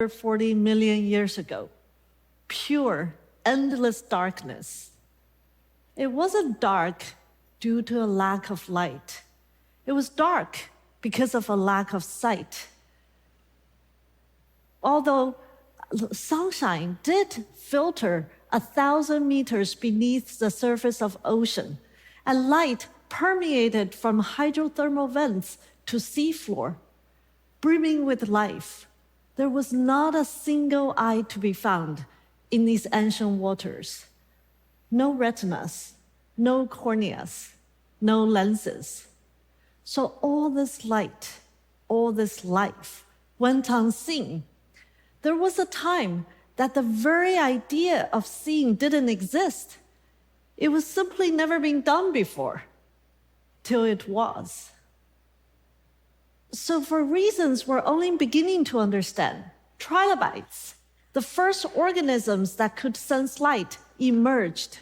40 million years ago. Pure, endless darkness. It wasn't dark due to a lack of light. It was dark because of a lack of sight. Although sunshine did filter 1,000 meters beneath the surface of ocean, and light permeated from hydrothermal vents to seafloor, brimming with life, there was not a single eye to be found in these ancient waters. No retinas, no corneas, no lenses. So all this light, all this life went unseen. There was a time that the very idea of seeing didn't exist. It was simply never been done before, till it was. So for reasons we're only beginning to understand, trilobites, the first organisms that could sense light, emerged.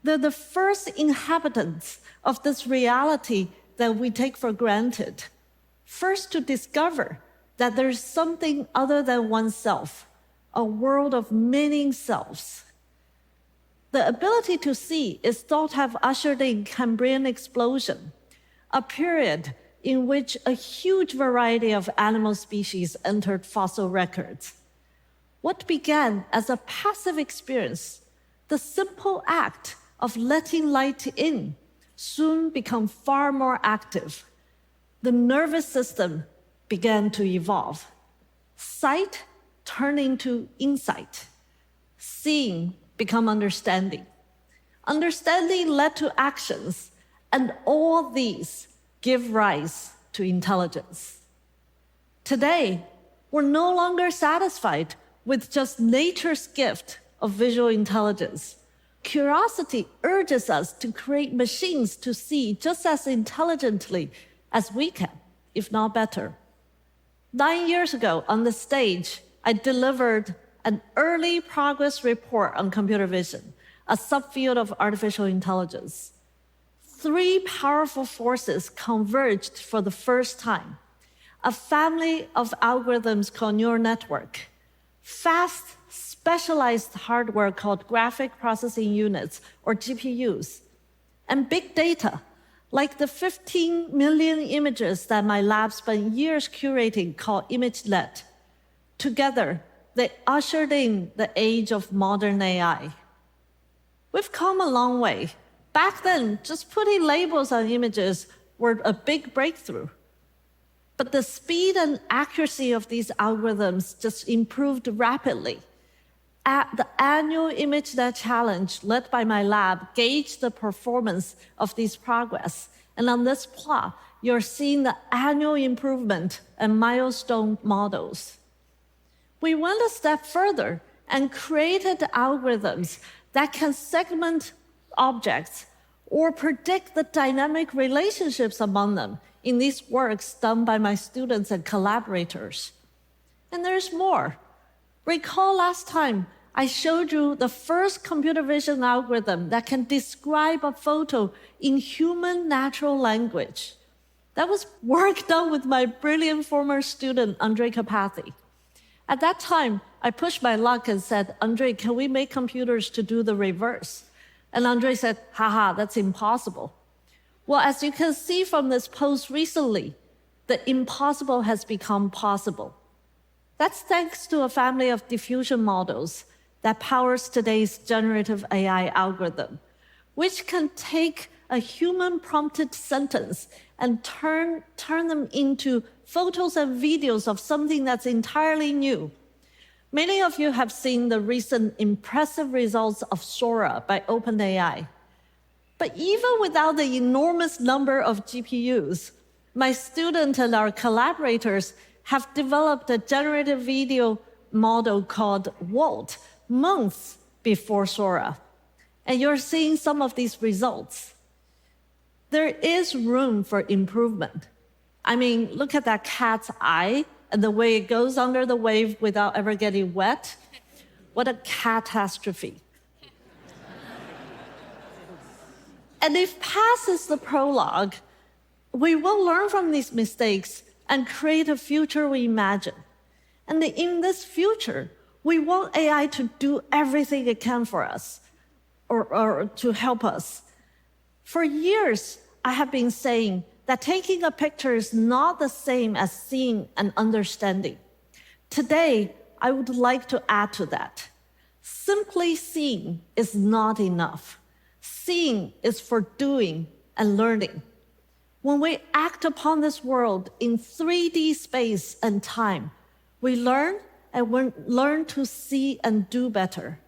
They're the first inhabitants of this reality that we take for granted. First to discover that there's something other than oneself, a world of many selves. The ability to see is thought to have ushered in Cambrian explosion, a period in which a huge variety of animal species entered fossil records. What began as a passive experience, the simple act of letting light in, soon became far more active. The nervous system began to evolve. Sight turned into insight. Seeing became understanding. Understanding led to actions, and all these give rise to intelligence. Today, we're no longer satisfied with just nature's gift of visual intelligence. Curiosity urges us to create machines to see just as intelligently as we can, if not better. 9 years ago on the stage, I delivered an early progress report on computer vision, a subfield of artificial intelligence. 3 powerful forces converged for the first time. A family of algorithms called neural network, fast, specialized hardware called graphic processing units, or GPUs, and big data, like the 15 million images that my lab spent years curating called ImageNet. Together, they ushered in the age of modern AI. We've come a long way. Back then, just putting labels on images were a big breakthrough. But the speed and accuracy of these algorithms just improved rapidly. At the annual ImageNet Challenge led by my lab gauged the performance of these progress. And on this plot, you're seeing the annual improvement and milestone models. We went a step further and created algorithms that can segment objects or predict the dynamic relationships among them in these works done by my students and collaborators. And there's more. Recall last time I showed you the first computer vision algorithm that can describe a photo in human natural language. That was work done with my brilliant former student, Andre Kapathy. At that time, I pushed my luck and said, Andre, can we make computers to do the reverse? And Andre said, haha, that's impossible. Well, as you can see from this post recently, the impossible has become possible. That's thanks to a family of diffusion models that powers today's generative AI algorithm, which can take a human-prompted sentence and turn them into photos and videos of something that's entirely new. Many of you have seen the recent impressive results of Sora by OpenAI. But even without the enormous number of GPUs, my student and our collaborators have developed a generative video model called Walt months before Sora. And you're seeing some of these results. There is room for improvement. I mean, look at that cat's eye and the way it goes under the wave without ever getting wet. What a catastrophe. And if past is the prologue, we will learn from these mistakes and create a future we imagine. And in this future, we want AI to do everything it can for us or to help us. For years, I have been saying that taking a picture is not the same as seeing and understanding. Today, I would like to add to that. Simply seeing is not enough. Seeing is for doing and learning. When we act upon this world in 3D space and time, we learn and we learn to see and do better.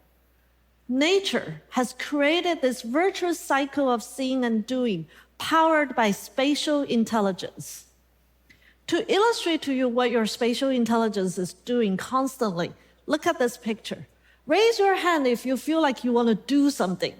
Nature has created this virtuous cycle of seeing and doing, powered by spatial intelligence. To illustrate to you what your spatial intelligence is doing constantly, look at this picture. Raise your hand if you feel like you want to do something.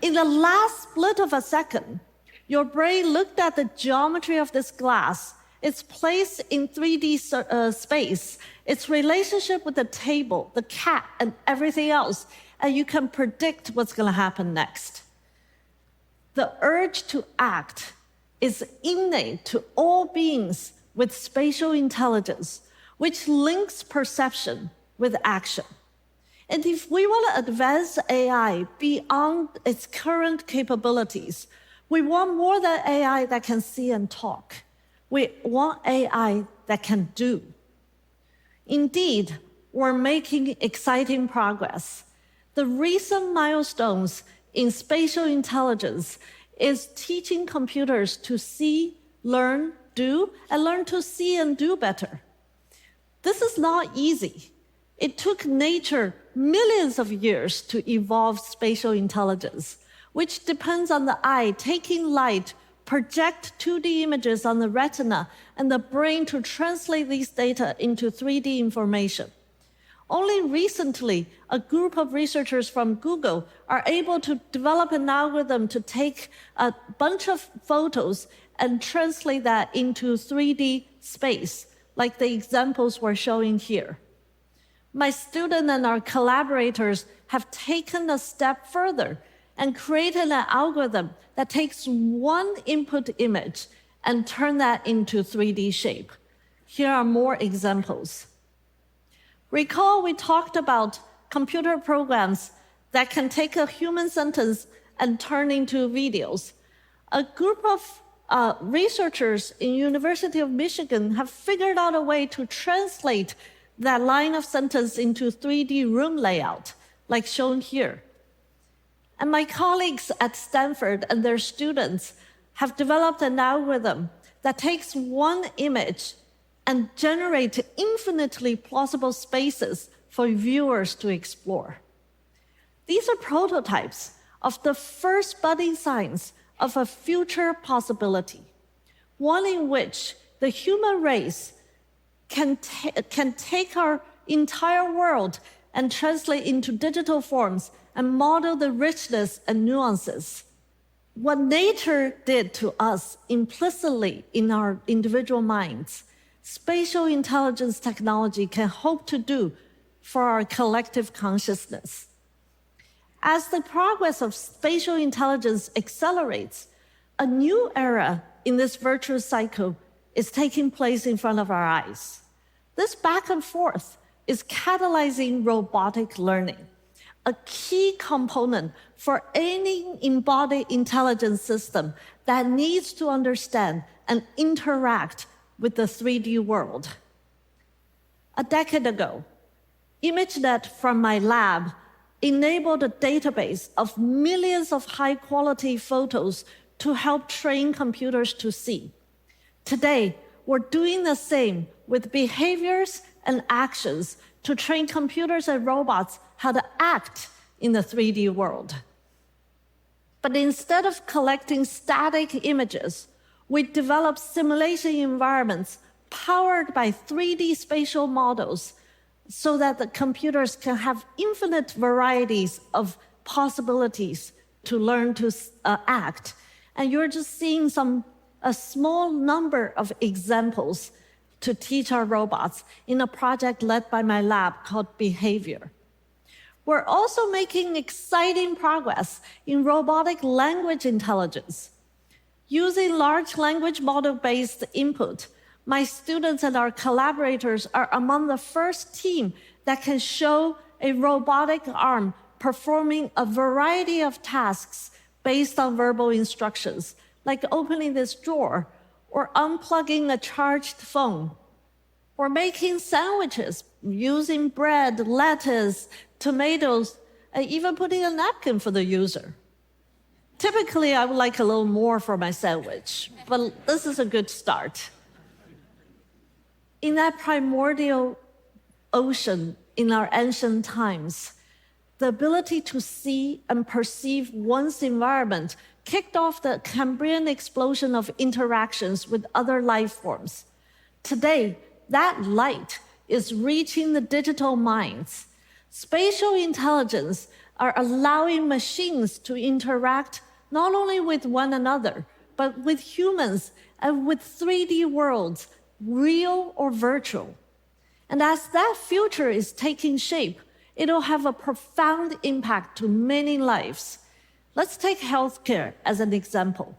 In the last split of a second, your brain looked at the geometry of this glass, its place in 3D space, its relationship with the table, the cat, and everything else, and you can predict what's going to happen next. The urge to act is innate to all beings with spatial intelligence, which links perception with action. And if we want to advance AI beyond its current capabilities, we want more than AI that can see and talk. We want AI that can do. Indeed, we're making exciting progress. The recent milestones in spatial intelligence is teaching computers to see, learn, do, and learn to see and do better. This is not easy. It took nature millions of years to evolve spatial intelligence, which depends on the eye taking light, project 2D images on the retina, and the brain to translate these data into 3D information. Only recently, a group of researchers from Google are able to develop an algorithm to take a bunch of photos and translate that into 3D space, like the examples we're showing here. My student and our collaborators have taken a step further and created an algorithm that takes one input image and turn that into 3D shape. Here are more examples. Recall we talked about computer programs that can take a human sentence and turn into videos. A group of researchers in University of Michigan have figured out a way to translate that line of sentence into 3D room layout, like shown here. And my colleagues at Stanford and their students have developed an algorithm that takes one image and generates infinitely plausible spaces for viewers to explore. These are prototypes of the first budding signs of a future possibility, one in which the human race can take our entire world and translate into digital forms and model the richness and nuances. What nature did to us implicitly in our individual minds, spatial intelligence technology can hope to do for our collective consciousness. As the progress of spatial intelligence accelerates, a new era in this virtuous cycle is taking place in front of our eyes. This back and forth is catalyzing robotic learning, a key component for any embodied intelligence system that needs to understand and interact with the 3D world. A decade ago, ImageNet from my lab enabled a database of millions of high-quality photos to help train computers to see. Today, we're doing the same with behaviors and actions to train computers and robots how to act in the 3D world. But instead of collecting static images, we develop simulation environments powered by 3D spatial models so that the computers can have infinite varieties of possibilities to learn to act. And you're just seeing a small number of examples to teach our robots in a project led by my lab called Behavior. We're also making exciting progress in robotic language intelligence. Using large language model-based input, My students and our collaborators are among the first team that can show a robotic arm performing a variety of tasks based on verbal instructions, like opening this drawer, or unplugging a charged phone, or making sandwiches using bread, lettuce, tomatoes, and even putting a napkin for the user. Typically, I would like a little more for my sandwich, but this is a good start. In that primordial ocean in our ancient times, the ability to see and perceive one's environment kicked off the Cambrian explosion of interactions with other life forms. Today, that light is reaching the digital minds. Spatial intelligence are allowing machines to interact not only with one another, but with humans and with 3D worlds, real or virtual. And as that future is taking shape, it'll have a profound impact to many lives. Let's take healthcare as an example.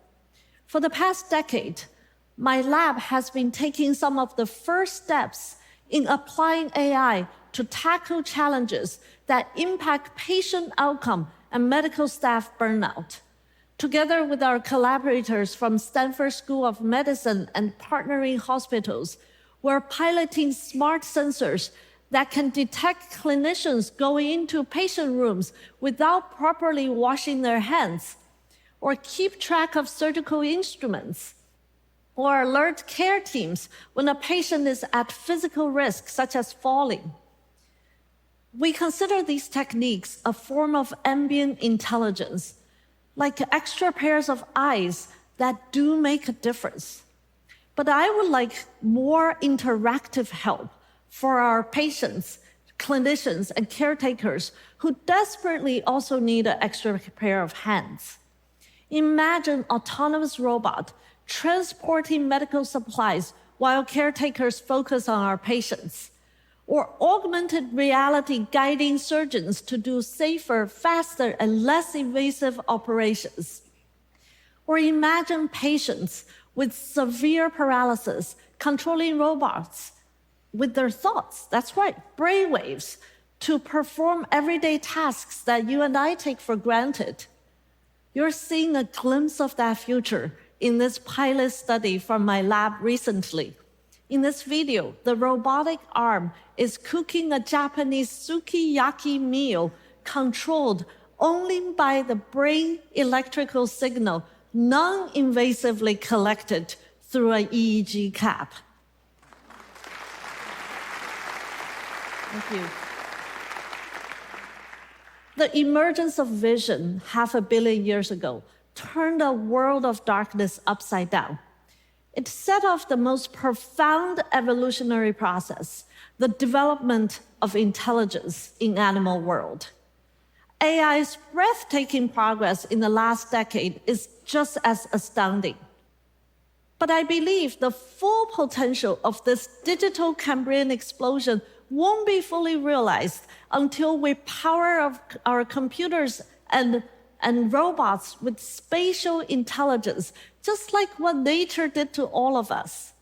For the past decade, my lab has been taking some of the first steps in applying AI to tackle challenges that impact patient outcome and medical staff burnout. Together with our collaborators from Stanford School of Medicine and partnering hospitals, we're piloting smart sensors that can detect clinicians going into patient rooms without properly washing their hands, or keep track of surgical instruments, or alert care teams when a patient is at physical risk, such as falling. We consider these techniques a form of ambient intelligence, like extra pairs of eyes that do make a difference. But I would like more interactive help for our patients, clinicians, and caretakers who desperately also need an extra pair of hands. Imagine autonomous robot transporting medical supplies while caretakers focus on our patients, or augmented reality guiding surgeons to do safer, faster, and less invasive operations. Or imagine patients with severe paralysis controlling robots with their thoughts, that's right, brainwaves, to perform everyday tasks that you and I take for granted. You're seeing a glimpse of that future in this pilot study from my lab recently. In this video, the robotic arm is cooking a Japanese sukiyaki meal controlled only by the brain electrical signal non-invasively collected through an EEG cap. Thank you. The emergence of vision 500 million years ago turned a world of darkness upside down. It set off the most profound evolutionary process, the development of intelligence in animal world. AI's breathtaking progress in the last decade is just as astounding. But I believe the full potential of this digital Cambrian explosion won't be fully realized until we power our computers and robots with spatial intelligence, just like what nature did to all of us.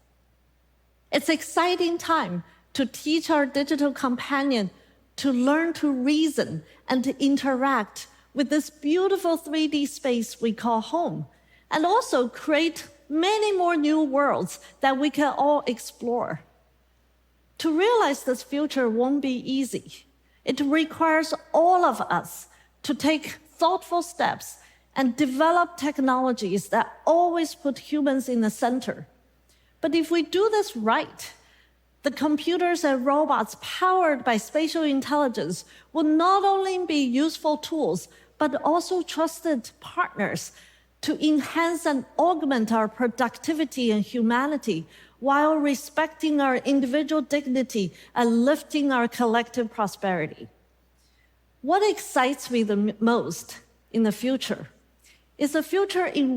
It's an exciting time to teach our digital companion to learn to reason and to interact with this beautiful 3D space we call home, and also create many more new worlds that we can all explore. To realize this future won't be easy. It requires all of us to take thoughtful steps and develop technologies that always put humans in the center. But if we do this right, the computers and robots powered by spatial intelligence will not only be useful tools, but also trusted partners to enhance and augment our productivity and humanity while respecting our individual dignity and lifting our collective prosperity. What excites me the most in the future is a future in which